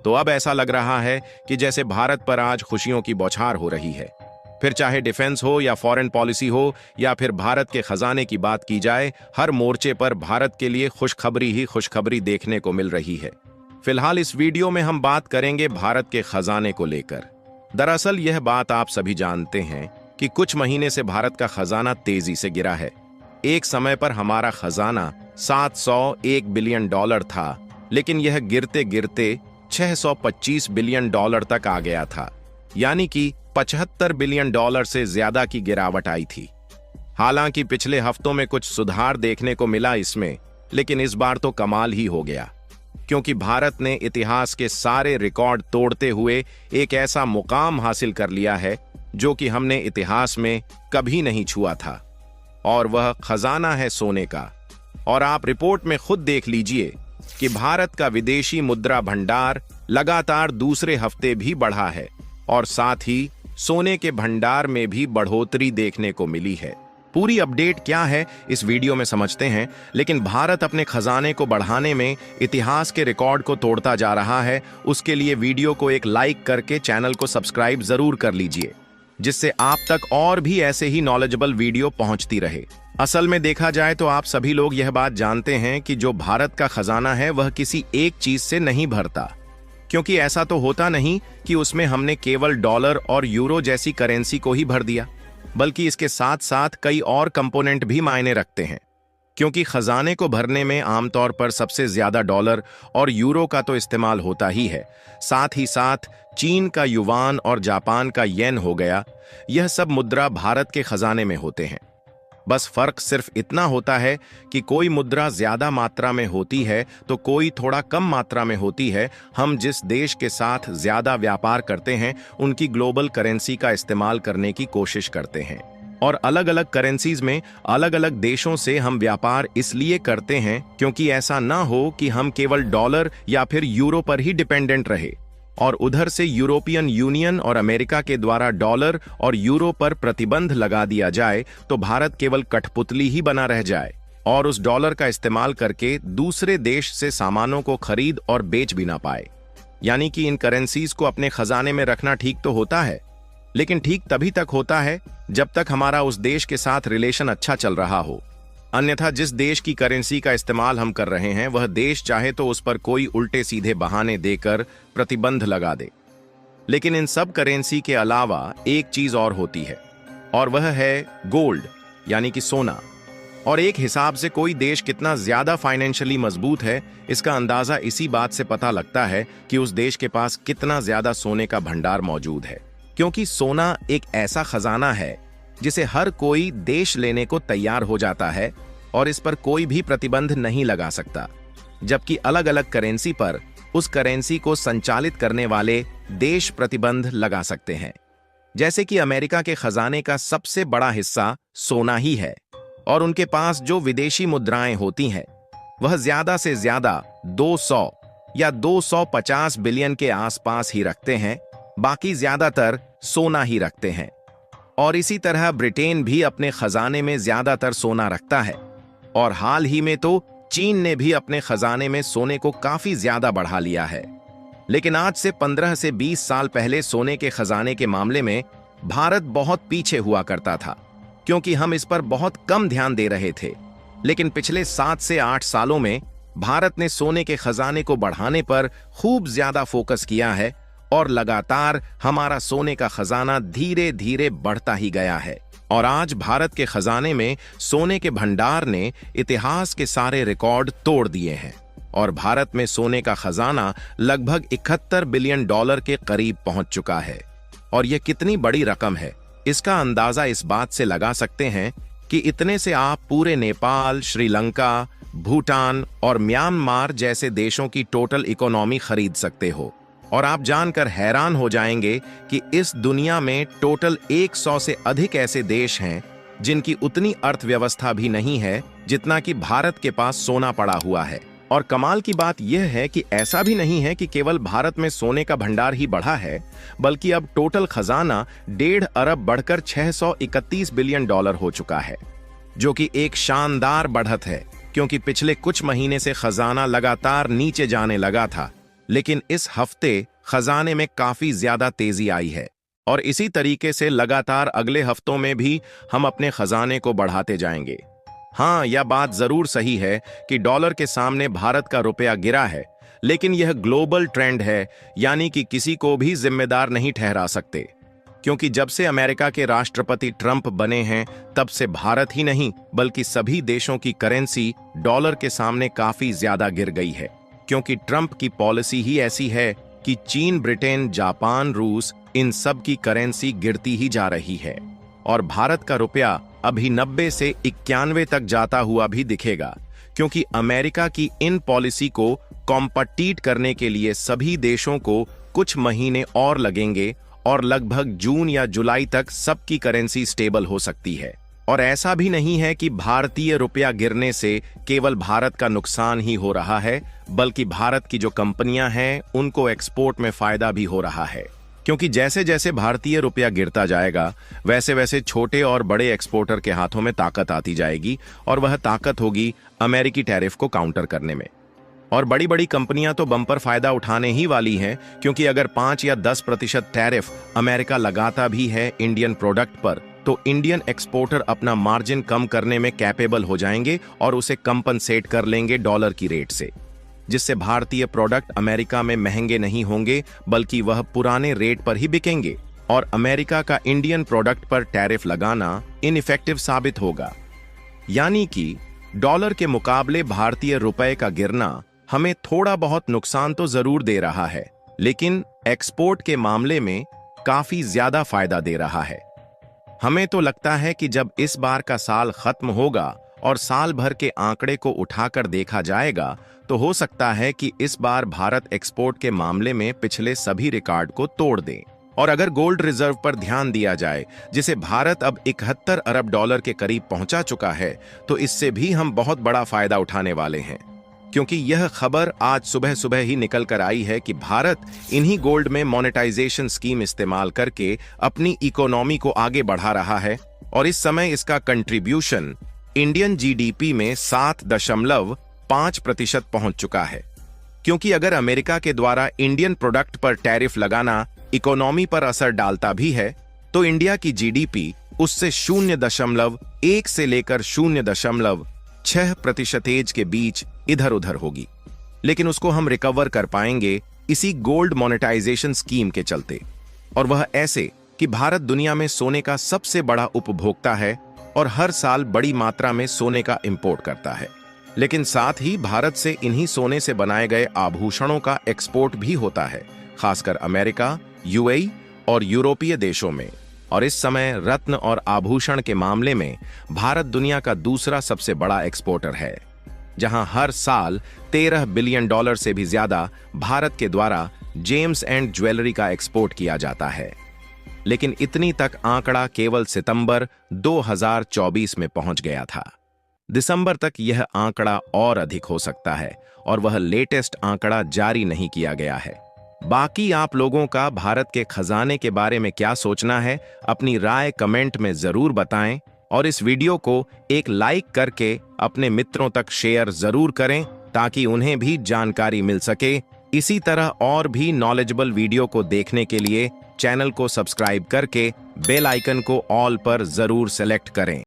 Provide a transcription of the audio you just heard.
तो अब ऐसा लग रहा है कि जैसे भारत पर आज खुशियों की बौछार हो रही है। फिर चाहे डिफेंस हो या फॉरेन पॉलिसी हो या फिर भारत के खजाने की बात की जाए, हर मोर्चे पर भारत के लिए खुशखबरी ही खुशखबरी देखने को मिल रही है। फिलहाल इस वीडियो में हम बात करेंगे भारत के खजाने को लेकर। दरअसल यह बात आप सभी जानते हैं कि कुछ महीने से भारत का खजाना तेजी से गिरा है। एक समय पर हमारा खजाना 701 बिलियन डॉलर था, लेकिन यह गिरते गिरते 625 बिलियन डॉलर तक आ गया था, यानी कि 75 बिलियन डॉलर से ज्यादा की गिरावट आई थी। हालांकि पिछले हफ्तों में कुछ सुधार देखने को मिला इसमें, लेकिन इस बार तो कमाल ही हो गया, क्योंकि भारत ने इतिहास के सारे रिकॉर्ड तोड़ते हुए एक ऐसा मुकाम हासिल कर लिया है जो कि हमने इतिहास में कभी नहीं छुआ था, और वह खजाना है सोने का। और आप रिपोर्ट में खुद देख लीजिए कि भारत का विदेशी मुद्रा भंडार लगातार दूसरे हफ्ते भी बढ़ा है, और साथ ही सोने के भंडार में भी बढ़ोतरी देखने को मिली है। पूरी अपडेट क्या है इस वीडियो में समझते हैं, लेकिन भारत अपने खजाने को बढ़ाने में इतिहास के रिकॉर्ड को तोड़ता जा रहा है। उसके लिए वीडियो को एक लाइक करके चैनल को सब्सक्राइब जरूर कर लीजिए, जिससे आप तक और भी ऐसे ही नॉलेजेबल वीडियो पहुंचती रहे। असल में देखा जाए तो आप सभी लोग यह बात जानते हैं कि जो भारत का खजाना है वह किसी एक चीज से नहीं भरता, क्योंकि ऐसा तो होता नहीं कि उसमें हमने केवल डॉलर और यूरो जैसी करेंसी को ही भर दिया, बल्कि इसके साथ साथ कई और कंपोनेंट भी मायने रखते हैं। क्योंकि खजाने को भरने में आमतौर पर सबसे ज्यादा डॉलर और यूरो का तो इस्तेमाल होता ही है, साथ ही साथ चीन का युवान और जापान का येन हो गया। यह सब मुद्रा भारत के खजाने में होते हैं। बस फर्क सिर्फ इतना होता है कि कोई मुद्रा ज्यादा मात्रा में होती है तो कोई थोड़ा कम मात्रा में होती है। हम जिस देश के साथ ज्यादा व्यापार करते हैं उनकी ग्लोबल करेंसी का इस्तेमाल करने की कोशिश करते हैं, और अलग अलग करेंसीज में अलग अलग देशों से हम व्यापार इसलिए करते हैं क्योंकि ऐसा ना हो कि हम केवल डॉलर या फिर यूरो पर ही डिपेंडेंट रहे, और उधर से यूरोपियन यूनियन और अमेरिका के द्वारा डॉलर और यूरो पर प्रतिबंध लगा दिया जाए तो भारत केवल कठपुतली ही बना रह जाए और उस डॉलर का इस्तेमाल करके दूसरे देश से सामानों को खरीद और बेच भी ना पाए। यानी कि इन करेंसीज को अपने खजाने में रखना ठीक तो होता है, लेकिन ठीक तभी तक होता है जब तक हमारा उस देश के साथ रिलेशन अच्छा चल रहा हो। अन्यथा जिस देश की करेंसी का इस्तेमाल हम कर रहे हैं वह देश चाहे तो उस पर कोई उल्टे सीधे बहाने देकर प्रतिबंध लगा दे। लेकिन इन सब करेंसी के अलावा एक चीज और होती है, और वह है गोल्ड, यानी कि सोना। और एक हिसाब से कोई देश कितना ज्यादा फाइनेंशियली मजबूत है इसका अंदाजा इसी बात से पता लगता है कि उस देश के पास कितना ज्यादा सोने का भंडार मौजूद है। क्योंकि सोना एक ऐसा खजाना है जिसे हर कोई देश लेने को तैयार हो जाता है और इस पर कोई भी प्रतिबंध नहीं लगा सकता, जबकि अलग अलग करेंसी पर उस करेंसी को संचालित करने वाले देश प्रतिबंध लगा सकते हैं। जैसे कि अमेरिका के खजाने का सबसे बड़ा हिस्सा सोना ही है, और उनके पास जो विदेशी मुद्राएं होती हैं वह ज्यादा से ज्यादा 200 या 250 बिलियन के आसपास ही रखते हैं, बाकी ज्यादातर सोना ही रखते हैं। और इसी तरह ब्रिटेन भी अपने खजाने में ज्यादातर सोना रखता है, और हाल ही में तो चीन ने भी अपने खजाने में सोने को काफी ज्यादा बढ़ा लिया है। लेकिन आज से 15 से 20 साल पहले सोने के खजाने के मामले में भारत बहुत पीछे हुआ करता था, क्योंकि हम इस पर बहुत कम ध्यान दे रहे थे। लेकिन पिछले 7 से 8 सालों में भारत ने सोने के खजाने को बढ़ाने पर खूब ज्यादा फोकस किया है, और लगातार हमारा सोने का खजाना धीरे धीरे बढ़ता ही गया है। और आज भारत के खजाने में सोने के भंडार ने इतिहास के सारे रिकॉर्ड तोड़ दिए हैं, और भारत में सोने का खजाना लगभग 71 बिलियन डॉलर के करीब पहुंच चुका है। और यह कितनी बड़ी रकम है इसका अंदाजा इस बात से लगा सकते हैं कि इतने से आप पूरे नेपाल, श्रीलंका, भूटान और म्यांमार जैसे देशों की टोटल इकोनॉमी खरीद सकते हो। और आप जानकर हैरान हो जाएंगे कि इस दुनिया में टोटल 100 से अधिक ऐसे देश हैं जिनकी उतनी अर्थव्यवस्था भी नहीं है जितना कि भारत के पास सोना पड़ा हुआ है। और कमाल की बात यह है कि ऐसा भी नहीं है कि केवल भारत में सोने का भंडार ही बढ़ा है, बल्कि अब टोटल खजाना 1.5 अरब बढ़कर 631 बिलियन डॉलर हो चुका है, जो कि एक शानदार बढ़त है, क्योंकि पिछले कुछ महीने से खजाना लगातार नीचे जाने लगा था। लेकिन इस हफ्ते खजाने में काफी ज्यादा तेजी आई है और इसी तरीके से लगातार अगले हफ्तों में भी हम अपने खजाने को बढ़ाते जाएंगे। हाँ, यह बात जरूर सही है कि डॉलर के सामने भारत का रुपया गिरा है, लेकिन यह ग्लोबल ट्रेंड है, यानी कि किसी को भी जिम्मेदार नहीं ठहरा सकते। क्योंकि जब से अमेरिका के राष्ट्रपति ट्रंप बने हैं, तब से भारत ही नहीं बल्कि सभी देशों की करेंसी डॉलर के सामने काफी ज्यादा गिर गई है। क्योंकि ट्रंप की पॉलिसी ही ऐसी है कि चीन, ब्रिटेन, जापान, रूस, इन सब की करेंसी गिरती ही जा रही है और भारत का रुपया अभी 90 से 91 तक जाता हुआ भी दिखेगा। क्योंकि अमेरिका की इन पॉलिसी को कॉम्पिट करने के लिए सभी देशों को कुछ महीने और लगेंगे और लगभग जून या जुलाई तक सबकी करेंसी स्टेबल हो सकती है। और ऐसा भी नहीं है कि भारतीय रुपया गिरने से केवल भारत का नुकसान ही हो रहा है, बल्कि भारत की जो कंपनियां हैं उनको एक्सपोर्ट में फायदा भी हो रहा है। क्योंकि जैसे जैसे भारतीय रुपया गिरता जाएगा, वैसे वैसे छोटे और बड़े एक्सपोर्टर के हाथों में ताकत आती जाएगी और वह ताकत होगी अमेरिकी टैरिफ को काउंटर करने में। और बड़ी बड़ी कंपनियां तो बम्पर फायदा उठाने ही वाली हैं, क्योंकि अगर 5 या 10% टैरिफ अमेरिका लगाता भी है इंडियन प्रोडक्ट पर, तो इंडियन एक्सपोर्टर अपना मार्जिन कम करने में कैपेबल हो जाएंगे और उसे कंपनसेट कर लेंगे डॉलर की रेट से, जिससे भारतीय प्रोडक्ट अमेरिका में महंगे नहीं होंगे बल्कि वह पुराने रेट पर ही बिकेंगे और अमेरिका का इंडियन प्रोडक्ट पर टैरिफ लगाना इनइफेक्टिव साबित होगा। यानी कि डॉलर के मुकाबले भारतीय रुपए का गिरना हमें थोड़ा बहुत नुकसान तो जरूर दे रहा है, लेकिन एक्सपोर्ट के मामले में काफी ज्यादा फायदा दे रहा है। हमें तो लगता है कि जब इस बार का साल खत्म होगा और साल भर के आंकड़े को उठाकर देखा जाएगा, तो हो सकता है कि इस बार भारत एक्सपोर्ट के मामले में पिछले सभी रिकॉर्ड को तोड़ दे। और अगर गोल्ड रिजर्व पर ध्यान दिया जाए, जिसे भारत अब 71 अरब डॉलर के करीब पहुंचा चुका है, तो इससे भी हम बहुत बड़ा फायदा उठाने वाले हैं। क्योंकि यह खबर आज सुबह सुबह ही निकल कर आई है कि भारत इन्हीं गोल्ड में मोनेटाइजेशन स्कीम इस्तेमाल करके अपनी इकोनॉमी को आगे बढ़ा रहा है और इस समय इसका कंट्रीब्यूशन इंडियन जीडीपी में 7.5% पहुंच चुका है। क्योंकि अगर अमेरिका के द्वारा इंडियन प्रोडक्ट पर टैरिफ लगाना इकोनॉमी पर असर डालता भी है, तो इंडिया की जीडीपी उससे 0.1 से लेकर 0.6% के बीच इधर उधर होगी। लेकिन उसको हम रिकवर कर पाएंगे इसी गोल्ड मोनेटाइजेशन स्कीम के चलते, और वह ऐसे कि भारत दुनिया में सोने का सबसे बड़ा उपभोक्ता है और हर साल बड़ी मात्रा में सोने का इंपोर्ट करता है। लेकिन साथ ही भारत से इन्हीं सोने से बनाए गए आभूषणों का एक्सपोर्ट भी होता है, खासकर अमेरिका, यूएई और यूरोपीय देशों में। और इस समय रत्न और आभूषण के मामले में भारत दुनिया का दूसरा सबसे बड़ा एक्सपोर्टर है, जहां हर साल 13 बिलियन डॉलर से भी ज्यादा भारत के द्वारा जेम्स एंड ज्वेलरी का एक्सपोर्ट किया जाता है। लेकिन इतनी तक आंकड़ा केवल सितंबर 2024 में पहुंच गया था। दिसंबर तक यह आंकड़ा और अधिक हो सकता है और वह लेटेस्ट आंकड़ा जारी नहीं किया गया है। बाकी आप लोगों का भारत के खजाने के बारे में क्या सोचना है, अपनी राय कमेंट में जरूर बताएं और इस वीडियो को एक लाइक करके अपने मित्रों तक शेयर जरूर करें ताकि उन्हें भी जानकारी मिल सके। इसी तरह और भी नॉलेजेबल वीडियो को देखने के लिए चैनल को सब्सक्राइब करके बेल आइकन को ऑल पर जरूर सेलेक्ट करें।